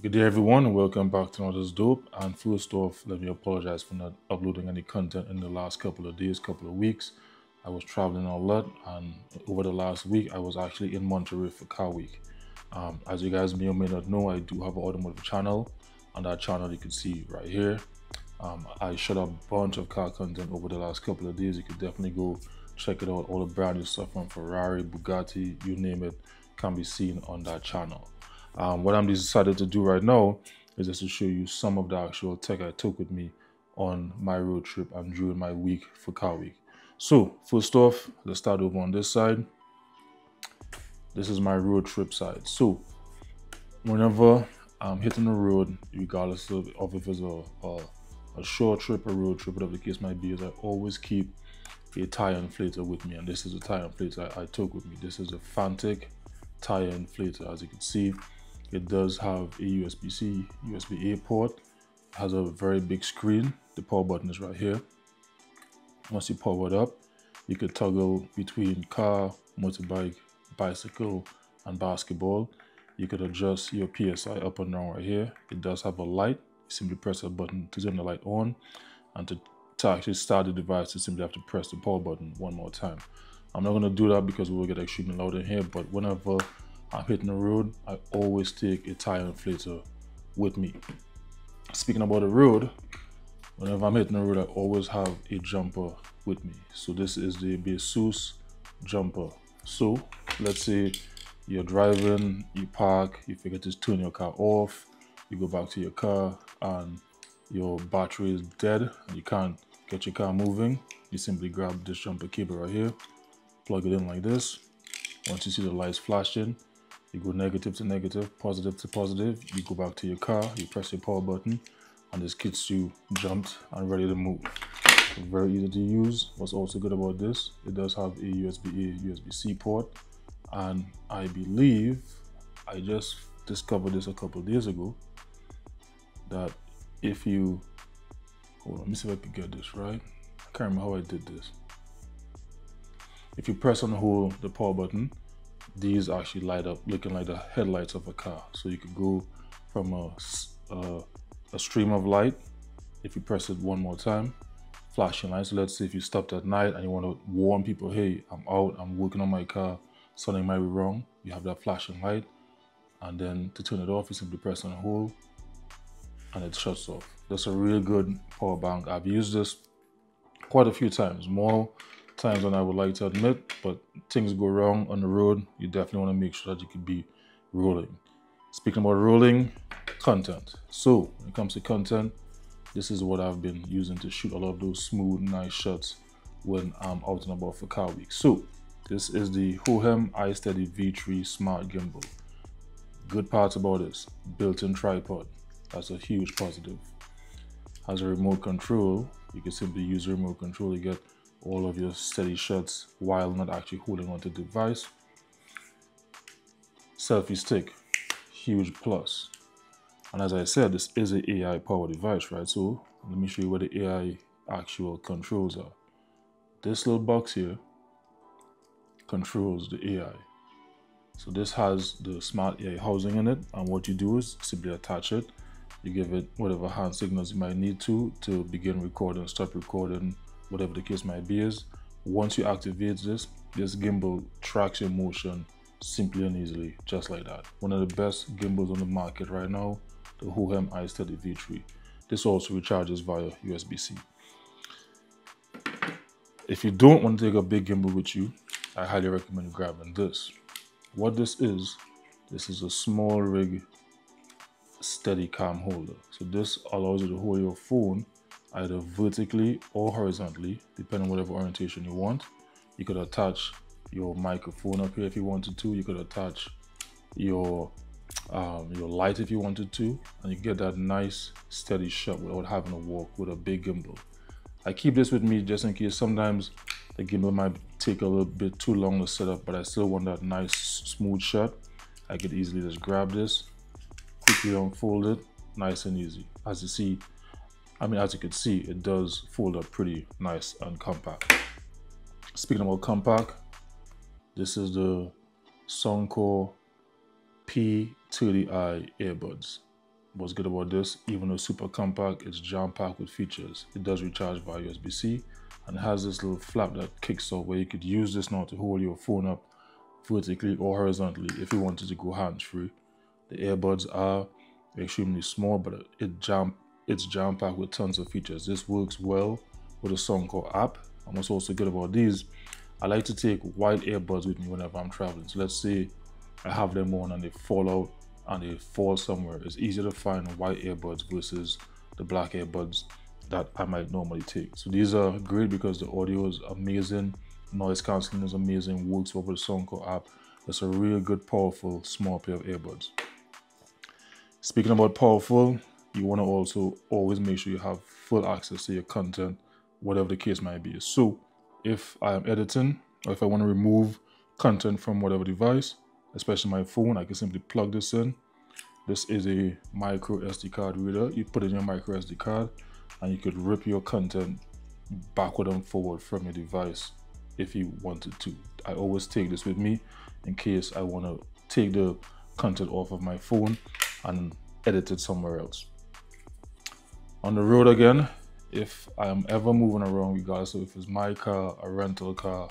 Good day everyone and welcome back to another dope. And first off, let me apologize for not uploading any content in the last couple of days, couple of weeks. I was traveling a lot, and over the last week I was actually in Monterey for Car Week. As you guys may or may not know, I do have an automotive channel. On that channel you can see right here. I shot a bunch of car content over the last couple of days. You could definitely go check it out. All the brand new stuff from Ferrari, Bugatti, you name it, can be seen on that channel. What I'm decided to do right now is just to show you some of the actual tech I took with me on my road trip and during my week for Car Week. So first off, let's start over on this side. This is my road trip side. So whenever I'm hitting the road, regardless of if it's a short trip, a road trip, whatever the case might be, is I always keep a tire inflator with me. And this is a tire inflator I took with me. This is a Fanttik tire inflator. As you can see, it does have a USB-C, USB-A port. It has a very big screen. The power button is right here. Once you power it up, you could toggle between car, motorbike, bicycle, and basketball. You could adjust your PSI up and down right here. It does have a light. You simply press a button to turn the light on, and to actually start the device, you simply have to press the power button one more time. I'm not going to do that because we will get extremely loud in here, but whenever I'm hitting the road, I always take a tire inflator with me. Speaking about the road, whenever I'm hitting the road, I always have a jumper with me. So this is the Asus jumper. So let's say you're driving, you park, you forget to turn your car off, you go back to your car and your battery is dead and you can't get your car moving. You simply grab this jumper cable right here, plug it in like this. Once you see the lights flashing, you go negative to negative, positive to positive. You go back to your car, you press your power button, and this gets you jumped and ready to move. Very easy to use. What's also good about this, it does have a USB-A, USB-C port, and I believe I just discovered this a couple of days ago, that if you, hold on, let me see if I can get this right. I can't remember how I did this. If you press and hold the power button, these actually light up looking like the headlights of a car. So you could go from a stream of light. If you press it one more time, flashing lights. So let's say if you stopped at night and you want to warn people, hey, I'm out, I'm working on my car, something might be wrong, you have that flashing light. And then to turn it off, you simply press and hold and it shuts off. That's a really good power bank. I've used this quite a few times, more times than I would like to admit, but things go wrong on the road. You definitely want to make sure that you can be rolling. Speaking about rolling, content. So when it comes to content, this is what I've been using to shoot a lot of those smooth, nice shots when I'm out and about for Car Week. So this is the Hohem iSteady V3 Smart Gimbal. Good parts about this, built-in tripod. That's a huge positive. Has a remote control. You can simply use the remote control to get all of your steady shots while not actually holding onto the device. Selfie stick, huge plus. And as I said, this is an AI powered device, right? So let me show you where the AI actual controls are. This little box here controls the AI. So this has the smart AI housing in it, and what you do is simply attach it. You give it whatever hand signals you might need to begin recording, stop recording, whatever the case might be is. Once you activate this gimbal tracks your motion simply and easily, just like that. One of the best gimbals on the market right now, the Hohem iSteady V3. This also recharges via USB-C. If you don't want to take a big gimbal with you, I highly recommend grabbing this. What this is a small rig steady cam holder. So this allows you to hold your phone either vertically or horizontally, depending on whatever orientation you want. You could attach your microphone up here if you wanted to. You could attach your light if you wanted to, and you get that nice steady shot without having to walk with a big gimbal. I keep this with me just in case sometimes the gimbal might take a little bit too long to set up, but I still want that nice smooth shot. I could easily just grab this, quickly unfold it, nice and easy. As you can see, it does fold up pretty nice and compact. Speaking about compact, this is the Soundcore P30i earbuds. What's good about this, even though super compact, it's jam-packed with features. It does recharge via USB-C and it has this little flap that kicks off where you could use this now to hold your phone up vertically or horizontally if you wanted to go hands-free. The earbuds are extremely small, but it's jam-packed with tons of features. This works well with the Soundcore app. And what's also good about these, I like to take white earbuds with me whenever I'm traveling. So let's say I have them on and they fall out and they fall somewhere. It's easier to find white earbuds versus the black earbuds that I might normally take. So these are great because the audio is amazing, noise cancelling is amazing, works well with the Soundcore app. It's a really good, powerful, small pair of earbuds. Speaking about powerful, you want to also always make sure you have full access to your content, whatever the case might be. So if I am editing or if I want to remove content from whatever device, especially my phone, I can simply plug this in. This is a micro SD card reader. You put in your micro SD card and you could rip your content backward and forward from your device if you wanted to. I always take this with me in case I want to take the content off of my phone and edit it somewhere else. On the road again, if I'm ever moving around, regardless of if it's my car, a rental car,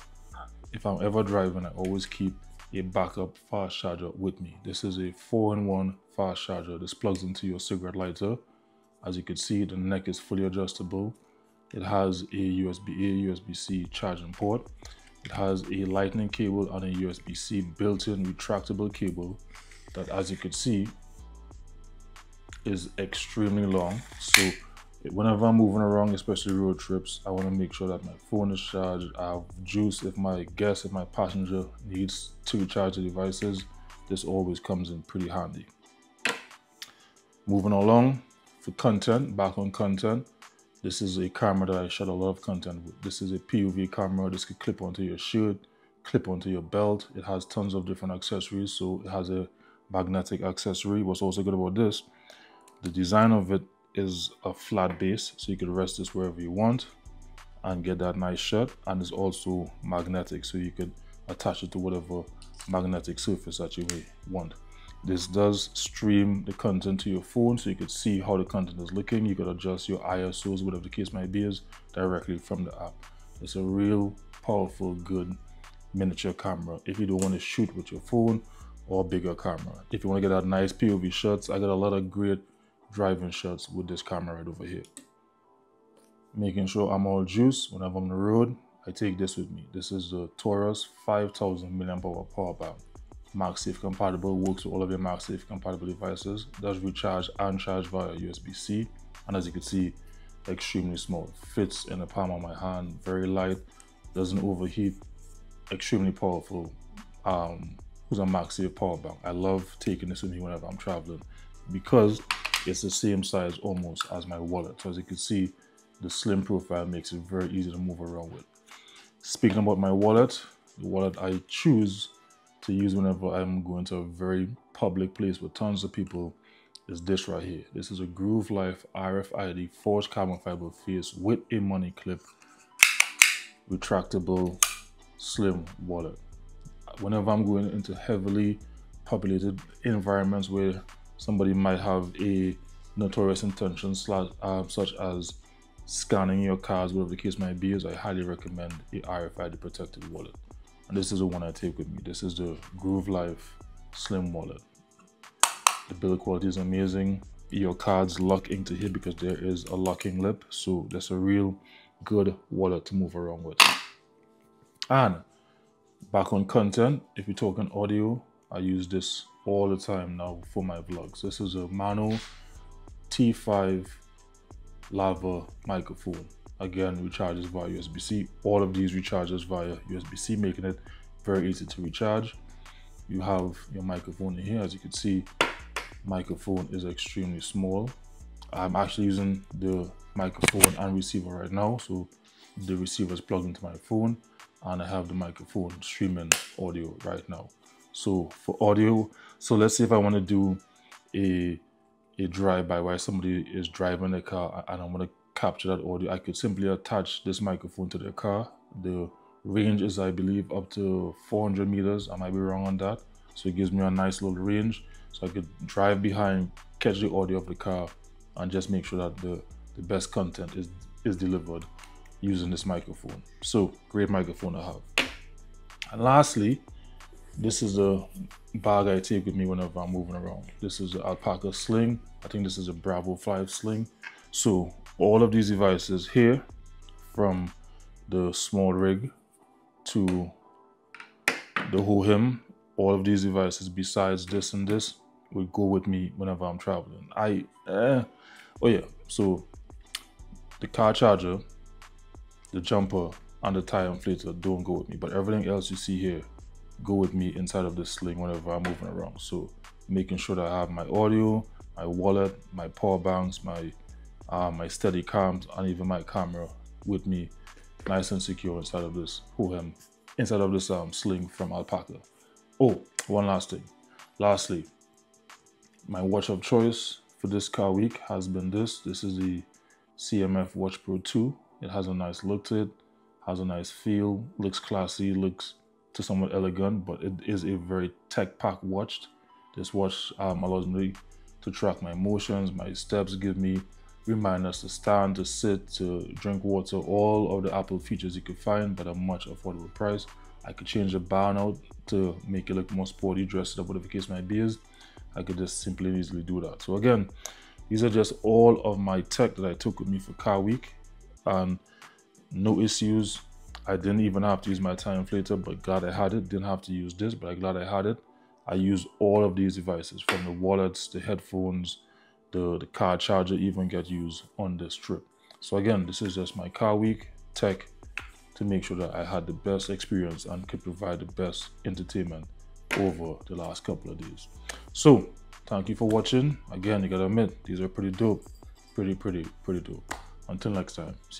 if I'm ever driving, I always keep a backup fast charger with me. This is a 4-in-1 fast charger. This plugs into your cigarette lighter. As you can see, the neck is fully adjustable. It has a USB-A, USB-C charging port. It has a lightning cable and a USB-C built-in retractable cable that, as you can see, is extremely long. So whenever I'm moving around, especially road trips, I want to make sure that my phone is charged. I have juice if my passenger needs to recharge the devices. This always comes in pretty handy. Moving along, for content, back on content, this is a camera that I shot a lot of content with. This is a POV camera. This could clip onto your shirt, clip onto your belt. It has tons of different accessories. So it has a magnetic accessory. What's also good about this, the design of it is a flat base, so you can rest this wherever you want and get that nice shot. And it's also magnetic, so you could attach it to whatever magnetic surface that you may want. This does stream the content to your phone, so you could see how the content is looking. You could adjust your ISOs, whatever the case might be, is directly from the app. It's a real powerful, good miniature camera if you don't want to shoot with your phone or bigger camera. If you want to get that nice POV shots, I got a lot of great driving shots with this camera right over here. Making sure I'm all juice whenever I'm on the road, I take this with me. This is the Torras 5000 mAh power bank. MagSafe compatible, works with all of your MagSafe compatible devices. Does recharge and charge via USB-C, and as you can see, extremely small. Fits in the palm of my hand, very light, doesn't overheat, extremely powerful. Who's a MagSafe power bank. I love taking this with me whenever I'm traveling because it's the same size almost as my wallet. So as you can see, the slim profile makes it very easy to move around with. Speaking about my wallet, the wallet I choose to use whenever I'm going to a very public place with tons of people is this right here. This is a Groove Life RFID forged carbon fiber face with a money clip, retractable, slim wallet. Whenever I'm going into heavily populated environments where somebody might have a notorious intention such as scanning your cards, whatever the case might be, I highly recommend a RFID protected wallet. And this is the one I take with me. This is the Groove Life Slim Wallet. The build quality is amazing. Your cards lock into here because there is a locking lip. So that's a real good wallet to move around with. And back on content, if you're talking audio, I use this all the time now for my vlogs. This is a MAONO T5 lava microphone. Again, recharges via USB-C. All of these recharges via USB-C, making it very easy to recharge. You have your microphone in here. As you can see, microphone is extremely small. I'm actually using the microphone and receiver right now. So the receiver is plugged into my phone and I have the microphone streaming audio right now. So for audio, so let's say if I want to do a drive-by where somebody is driving a car and I want to capture that audio, I could simply attach this microphone to their car. The range is, I believe, up to 400 meters. I might be wrong on that. So it gives me a nice little range. So I could drive behind catch the audio of the car and just make sure that the best content is delivered using this microphone. So great microphone to have. And lastly, this is a bag I take with me whenever I'm moving around. This is an alpaca sling. I think this is a Bravo 5 sling. So all of these devices here, from the small rig to the Hohem, all of these devices besides this and this will go with me whenever I'm traveling. Oh yeah, so the car charger, the jumper, and the tire inflator don't go with me, but everything else you see here go with me inside of this sling whenever I'm moving around. So making sure that I have my audio, my wallet, my power banks, my steady cams, and even my camera with me, nice and secure inside of this Hohem, inside of this sling from Alpaca. Oh, one last thing. Lastly, my watch of choice for this car week has been this. This is the CMF Watch Pro 2. It has a nice look to it, has a nice feel, looks classy, looks to somewhat elegant, but it is a very tech-packed watch. This watch allows me to track my motions, my steps, give me reminders to stand, to sit, to drink water, all of the Apple features you could find, but at a much affordable price. I could change the band out to make it look more sporty, dress it up, whatever the case might be. I could just simply and easily do that. So again, these are just all of my tech that I took with me for car week, and no issues. I didn't even have to use my tire inflator, but glad I had it. Didn't have to use this, but I'm glad I had it. I used all of these devices, from the wallets, the headphones, the car charger even get used on this trip. So again, this is just my car week tech to make sure that I had the best experience and could provide the best entertainment over the last couple of days. So thank you for watching. Again, you gotta admit, these are pretty dope. Pretty dope. Until next time, see you.